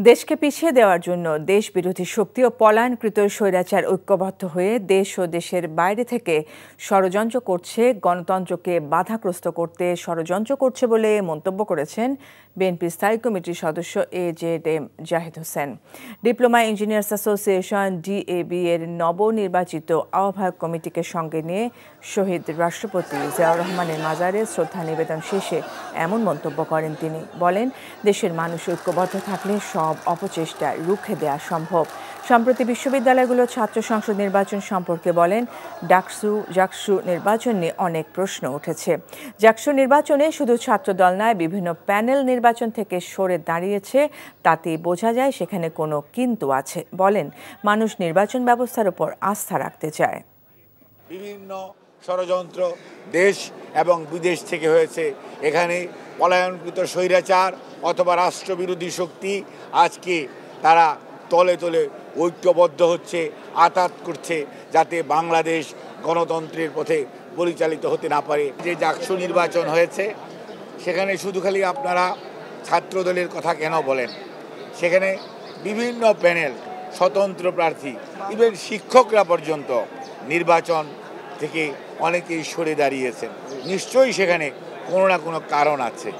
দেশকে পিছিয়ে দেওয়ার জন্য দেশবিরোধী শক্তি ও পলায়নকৃত স্বৈরাচার ঐক্যবদ্ধ হয়ে দেশ ও দেশের বাইরে থেকে ষড়যন্ত্র করছে, গণতন্ত্রকে বাধাগ্রস্ত করতে ষড়যন্ত্র করছে বলে মন্তব্য করেছেন বিএনপির স্থায়ী কমিটির সদস্য AZM Zahid Hossain. Diploma engineers association DAB এর নবনির্বাচিত আহ্বায়ক কমিটিকে সঙ্গে নিয়ে শহীদ রাষ্ট্রপতি জিয়াউর রহমানের মাজারে শ্রদ্ধা নিবেদন শেষে এমন মন্তব্য করেন তিনি। বলেন, দেশের মানুষ ঐক্যবদ্ধ থাকলে সব অপচেষ্টা রুখে দেওয়া সম্ভব। সম্প্রতি বিশ্ববিদ্যালয়গুলো ছাত্র সংসদ নির্বাচন সম্পর্কে বলেন, জাকসু নির্বাচন নিয়ে অনেক প্রশ্ন উঠেছে। জাকসু নির্বাচনে শুধু ছাত্রদল নয়, বিভিন্ন প্যানেল নির্বাচন থেকে সরে দাঁড়িয়েছে, তাতেই বোঝা যায় সেখানে কোনো কিন্তু আছে। বলেন, মানুষ নির্বাচন ব্যবস্থার উপর আস্থা রাখতে চায়। বিভিন্ন ষড়যন্ত্র দেশ এবং বিদেশ থেকে হয়েছে। এখানে পলায়নকৃত স্বৈরাচার অথবা রাষ্ট্রবিরোধী শক্তি আজকে তারা তলে তলে ঐক্যবদ্ধ হচ্ছে, আঘাত করছে, যাতে বাংলাদেশ গণতন্ত্রের পথে পরিচালিত হতে না পারে। যে জাকসু নির্বাচন হয়েছে সেখানে শুধু খালি আপনারা ছাত্রদলের কথা কেন বলেন? সেখানে বিভিন্ন প্যানেল, স্বতন্ত্র প্রার্থী, ইভেন শিক্ষকরা পর্যন্ত নির্বাচন থেকে অনেকেই সরে দাঁড়িয়েছেন। নিশ্চয়ই সেখানে কোনো না কোনো কারণ আছে।